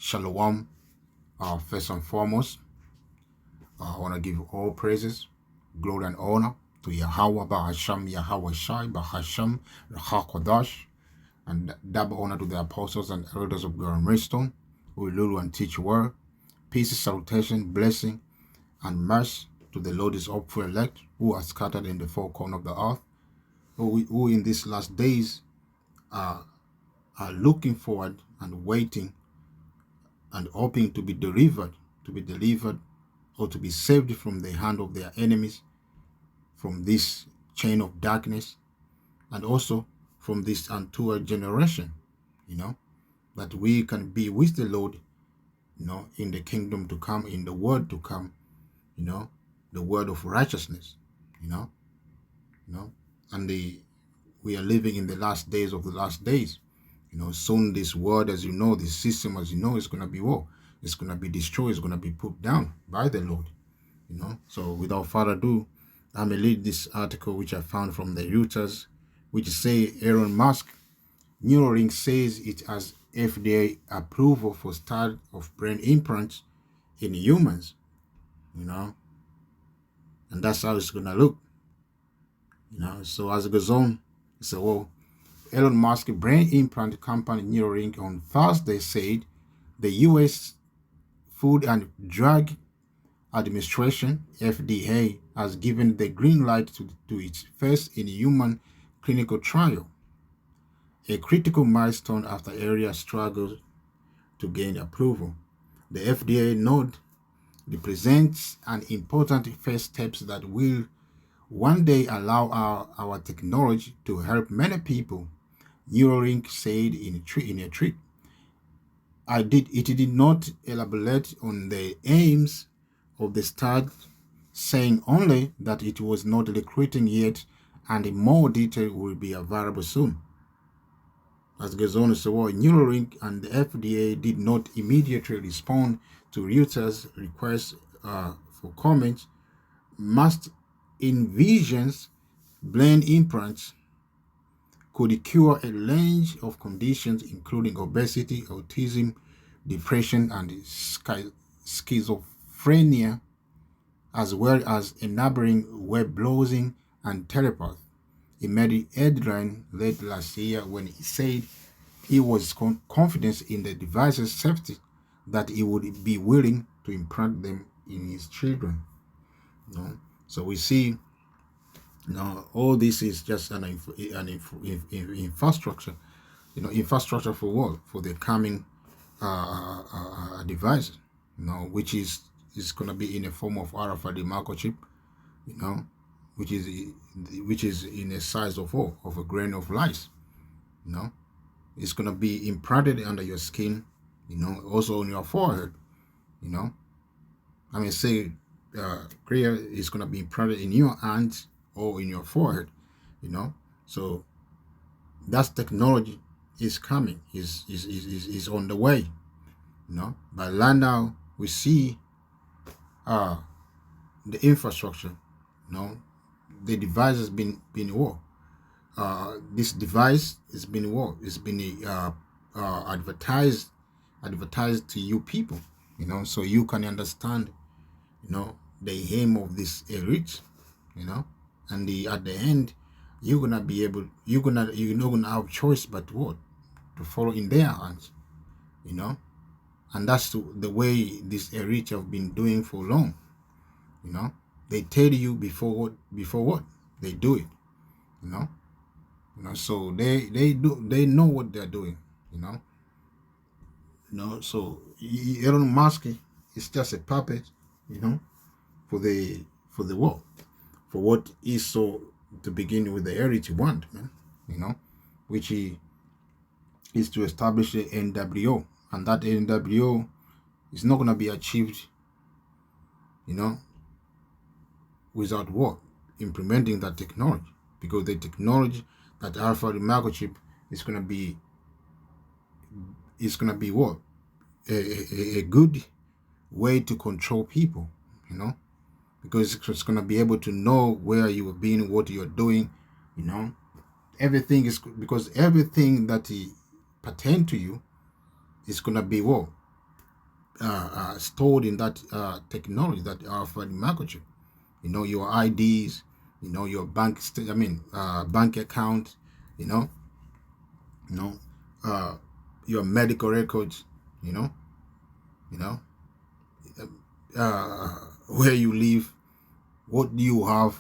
Shalom. First and foremost, I want to give all praises, glory, and honor to Yahweh, Bahasham, Yahweh Shai, Bahasham, Rahakodash, and double honor to the apostles and elders of God and Redstone, who will lulu and teach word. Peace, salutation, blessing, and mercy to the Lord is hopeful elect, who are scattered in the four corners of the earth, who in these last days are looking forward and waiting and hoping to be delivered, or to be saved from the hand of their enemies, from this chain of darkness, and also from this untoward generation, that we can be with the Lord, in the kingdom to come, in the word to come, the word of righteousness, you know, and we are living in the last days of the last days. Soon this world, as you know, this system, as you know, is going to be war. It's going to be destroyed. It's going to be put down by the Lord. So without further ado, I may read this article which I found from the Reuters, which say Elon Musk, Neuralink says it has FDA approval for start of brain implants in humans. And that's how it's going to look. So as it goes on, so Elon Musk brain implant company Neuralink on Thursday said the U.S. Food and Drug Administration, FDA, has given the green light to its first in human clinical trial, a critical milestone after areas struggled to gain approval. The FDA node represents an important first step that will one day allow our technology to help many people, Neuralink said in a tweet. It did not elaborate on the aims of the start, saying only that it was not recruiting yet and more detail will be available soon. As goes on to say, Neuralink and the FDA did not immediately respond to Reuters' request for comment. Musk envisions brain implants could cure a range of conditions including obesity, autism, depression, and schizophrenia, as well as enabling web browsing and telepathy. He made the headline late last year when he said he was confident in the device's safety that he would be willing to implant them in his children. So we see all this is just an infrastructure, infrastructure for what? For the coming device, which is going to be in a form of RFID microchip, which is in a size of a grain of rice. It's going to be implanted under your skin, also on your forehead. Say clear is going to be implanted in your hands or in your forehead. So that technology is coming, is on the way. But right now we see the infrastructure, the device has been war. This device has been war. It's been advertised to you people, so you can understand, the aim of this reach, and at the end you're not gonna have choice but what? To follow in their hands, and that's the way this reach have been doing for long. They tell you before what they do it, so they know what they're doing, so Elon Musk is just a puppet, for the world, for what he saw to begin with, the heritage want, man, which is to establish the NWO, and that NWO is not going to be achieved, without what? Implementing that technology, because the technology that alpha microchip is going to be what? A good way to control people, because it's going to be able to know where you have been, what you're doing, everything is, because everything that pertain to you is going to be what? stored in that technology that are for the microchip. Your IDs, your bank account, you know, you know, your medical records, you know, you know, where you live, what you have,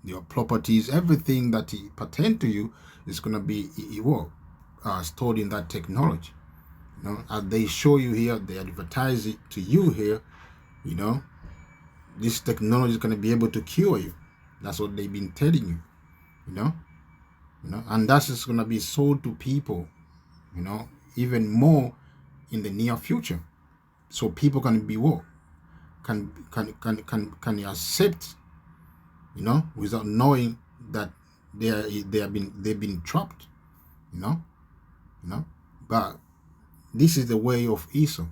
your properties, everything that pertain to you is gonna be stored in that technology. As they show you here, they advertise it to you here. This technology is gonna be able to cure you. That's what they've been telling you. And that's just gonna be sold to people. Even more in the near future. So people can be what can accept, without knowing that they've been trapped, you know, But this is the way of Esau,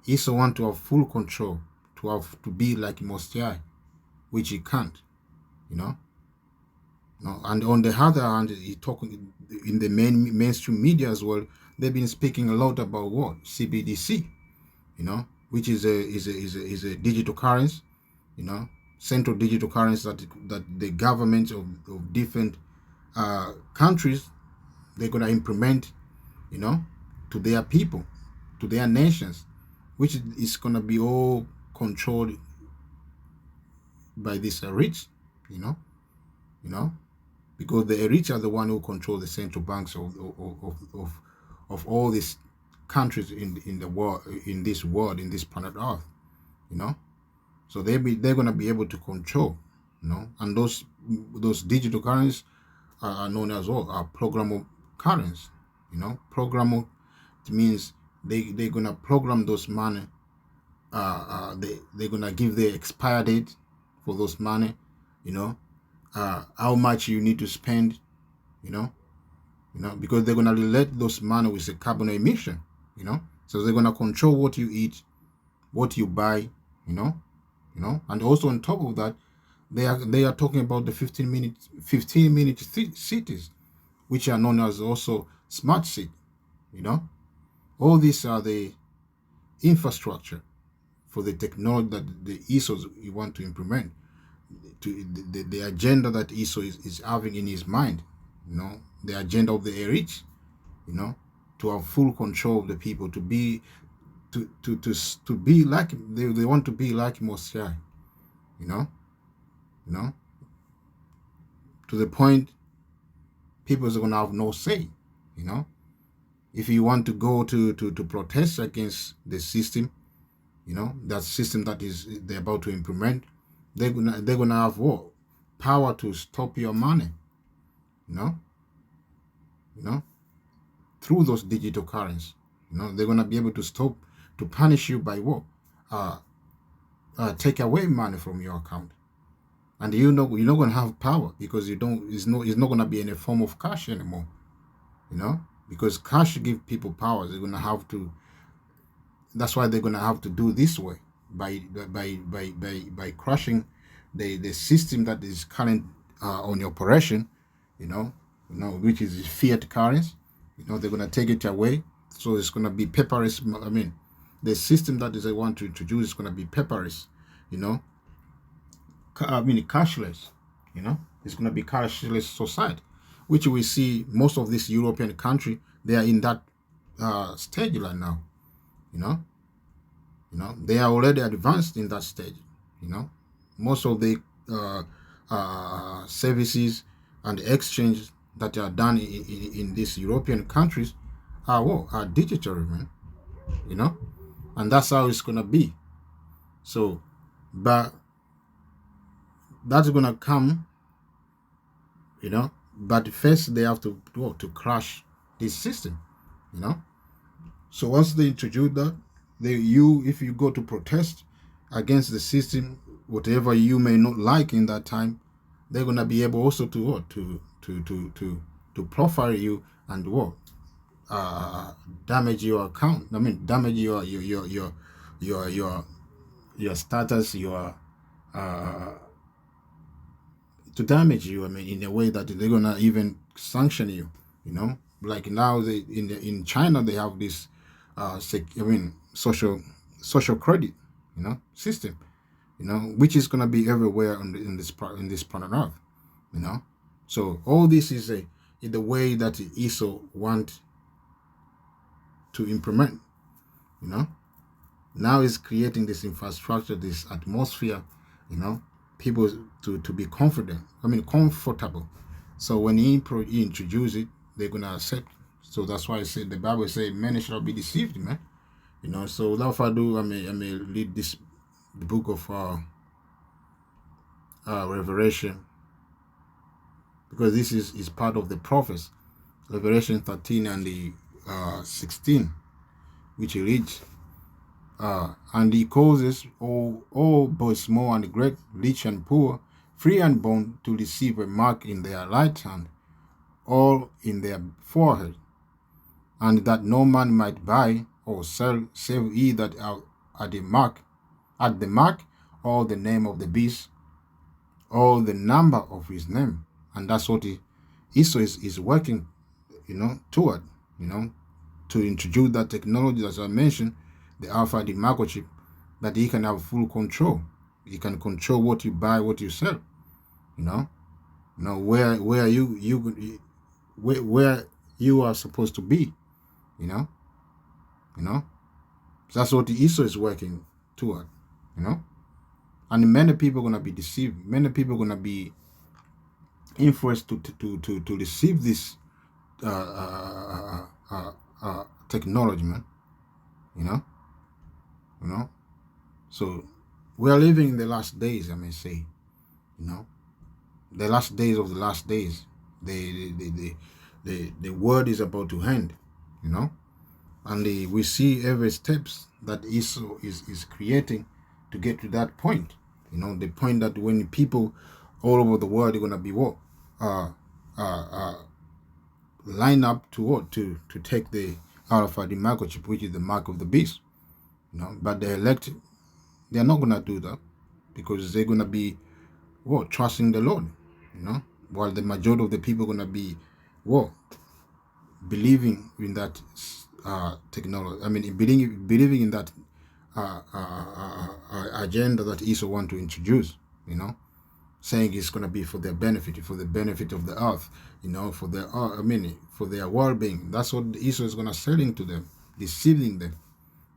Esau want to have full control, to be like Most High, which he can't, you know. And on the other hand, he talking in the mainstream media as well. They've been speaking a lot about what CBDC, which is a digital currency, central digital currency that the governments of different countries, they're gonna implement, to their people, to their nations, which is gonna be all controlled by this rich, because the rich are the one who control the central banks of all these countries in the world, in this world, in this planet Earth, So they're gonna be able to control, and those digital currencies are known as well are programmable currencies. Programmable, it means they're gonna program those money. They're gonna give the expire date for those money. How much you need to spend. Because they're gonna relate those money with the carbon emission. So they're gonna control what you eat, what you buy. And also on top of that, they are talking about the 15-minute cities, which are known as also smart city. All these are the infrastructure for the technology that the ESOs want to implement, to the agenda that ESO is having in his mind. The agenda of the rich, to have full control of the people, to be like they want to be like Most High, to the point people are gonna have no say. If you want to go to protest against the system, that system that is they're about to implement, they're gonna have what power to stop your money, through those digital currencies. They're gonna be able to stop, to punish you by what take away money from your account, and you're not gonna have power, because it's not gonna be in a form of cash anymore, because cash give people power. They're gonna have to. That's why they're gonna have to do this way, by crushing the system that is current on operation, which is fiat currency. They're gonna take it away, so it's gonna be paperless. I mean, the system that they want to introduce is gonna be paperless. Cashless. It's gonna be cashless society, which we see most of these European country, they are in that stage right now. They are already advanced in that stage. Most of the services and exchanges that are done in these European countries are digital, man. And that's how it's gonna be. So, but that's gonna come, but first they have to crash this system, So once they introduce that, if you go to protest against the system, whatever you may not like in that time, they're gonna be able also to profile you and damage your account. I mean, damage your status, to damage you. I mean, in a way that they're gonna even sanction you. Like now, in China they have this social credit, system, which is gonna be everywhere in this planet Earth, So all this is in the way that ISO want to implement, Now it's creating this infrastructure, this atmosphere, people to be comfortable. So when he introduce it, they're gonna accept. So that's why I said the Bible says many shall be deceived, man. So without further ado, I may read the book of Revelation, because this is part of the prophets, Revelation 13 and the 16, which he reads. And he causes all both small and great, rich and poor, free and bond, to receive a mark in their right hand, or in their forehead, and that no man might buy or sell save he that are at the mark, or the name of the beast, or the number of his name. And that's what ISO is working, toward, to introduce that technology, as I mentioned, the alpha, the microchip, that he can have full control. He can control what you buy, what you sell. Where you are supposed to be. That's what the ISO is working toward. And many people are gonna be deceived. Many people are gonna be influenced to receive this technology, man. So we are living in the last days, I may say. The last days of the last days. The word is about to end, and we see every steps that ISO is creating to get to that point. The point that when people all over the world are gonna be line up to take the alpha, the microchip, which is the mark of the beast. But the elect, they're not gonna do that, because they're gonna be trusting the Lord. While the majority of the people are gonna be believing in that technology. Believing in that agenda that ISO want to introduce. Saying it's gonna be for their benefit, for the benefit of the earth. For their for their well-being. That's what ISO is gonna selling to them, deceiving them.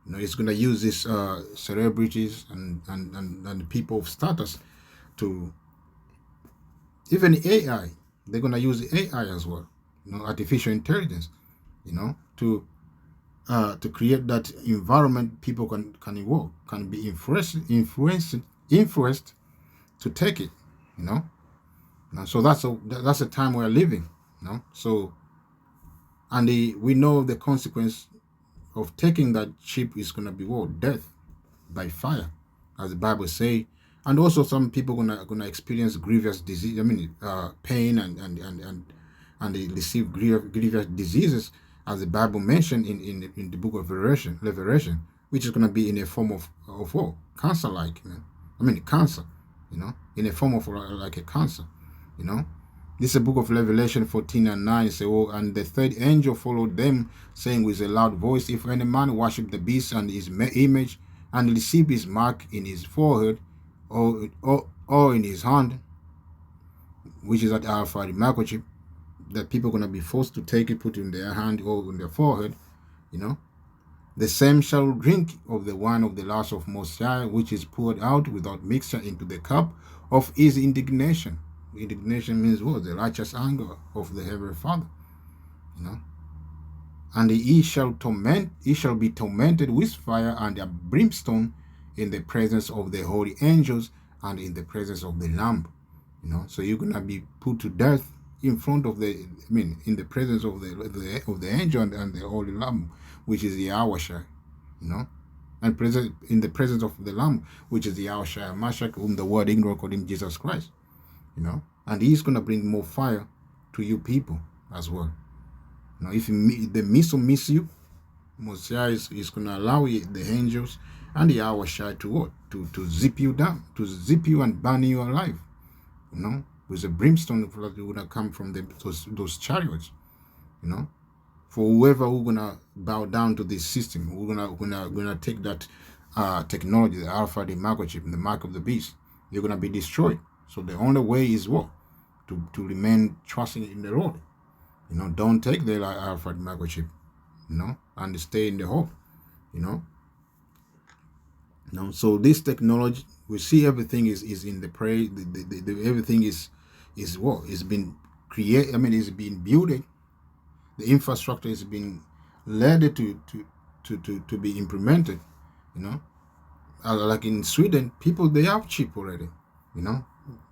It's gonna use these celebrities and people of status to, even AI. They're gonna use AI as well. Artificial intelligence. To create that environment people can be influenced to take it. So that's a time we're living. So, and we know the consequence of taking that chip is gonna be death by fire, as the Bible say. And also some people gonna experience grievous disease. Pain and they receive grievous diseases, as the Bible mentioned in the book of Revelation, which is gonna be in a form of cancer, like cancer, in a form of like a cancer, This is the book of Revelation 14 and 9. It says, and the third angel followed them, saying with a loud voice, if any man worship the beast and his image, and receive his mark in his forehead or in his hand, which is at alpha, the microchip, that people are going to be forced to take it, put it in their hand or in their forehead, the same shall drink of the wine of the wrath of Most High, which is poured out without mixture into the cup of his indignation. Indignation means what? The righteous anger of the Heavenly Father. And he shall be tormented with fire and brimstone in the presence of the holy angels and in the presence of the Lamb. So you're gonna be put to death in front of in the presence of the angel and the holy Lamb, which is the Awashai, and in the presence of the Lamb, which is the Awashai Mashak, whom the word ignorant called him Jesus Christ. And he's gonna bring more fire to you people as well. If they miss you, Mosiah is gonna allow the angels and the Awashai to what? To zip you down, to zip you and burn you alive. With a brimstone that would have come from those chariots. for whoever who's gonna bow down to this system, we're gonna take that technology, the alpha, the microchip, the mark of the beast. You're gonna be destroyed. So the only way is what? To remain trusting in the Lord. Don't take the alpha microchip, and stay in the hope, you know. So this technology, we see everything is in the prayer. Everything is what is been created. I mean, it's been built. The infrastructure is being led to be implemented. Like in Sweden, people they have chip already. A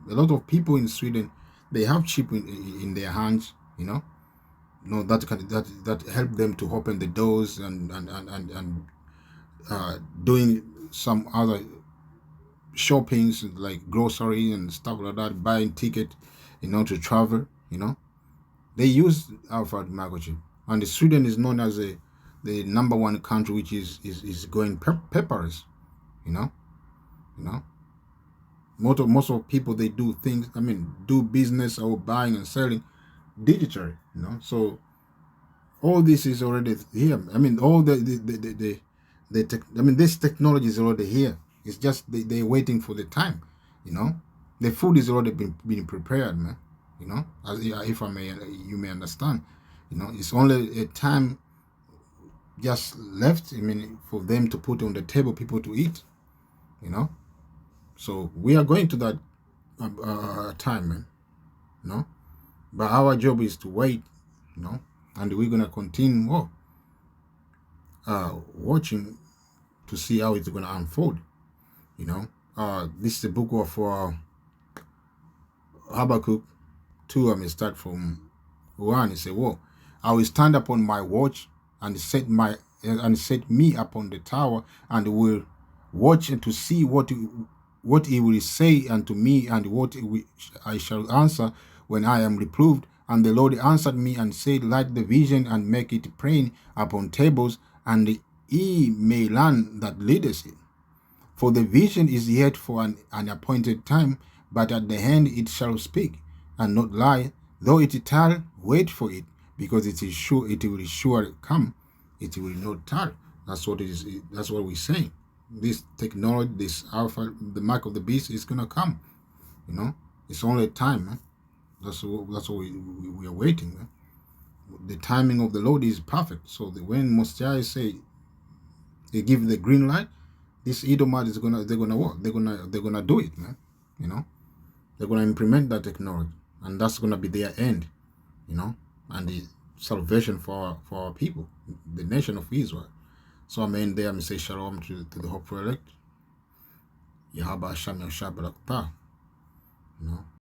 lot of people in Sweden they have chip in their hands. That help them to open the doors and doing some other shoppings like grocery and stuff like that, buying ticket, to travel. They use alpha microchip, and Sweden is known as the number one country which is going paperless. You know, you know. Most of people they do things. I mean, do business or buying and selling digitally. So all this is already here. I mean, all this technology is already here. It's just they're waiting for the time. The food is already been prepared, man. As if you may understand. It's only a time just left. I mean, for them to put on the table, people to eat. So we are going to that time, man. But our job is to wait, and we're gonna continue watching to see how it's gonna unfold. This is the book of Habakkuk 2. I may start from 1. It says, "Whoa, I will stand upon my watch and set me upon the tower, and will watch to see what he will say unto me, and what I shall answer when I am reproved. And the Lord answered me and said, Light the vision and make it plain upon tables, and ye may learn that leadeth it. For the vision is yet for an appointed time, but at the end it shall speak, and not lie. Though it tarry, wait for it, because it will sure come. It will not tarry." That's what it is. That's what we're saying. This technology, this alpha, the mark of the beast is gonna come. It's only time, man. That's what we are waiting, man. The timing of the Lord is perfect. So when Mosiah say they give the green light, this Edomite they're gonna what? They're gonna do it, man. They're gonna implement that technology, and that's gonna be their end, and the salvation for our people, the nation of Israel. So I'm in there. I'm say shalom to the hopeful elect. Yahaba Hashem Yahshua Barakatah.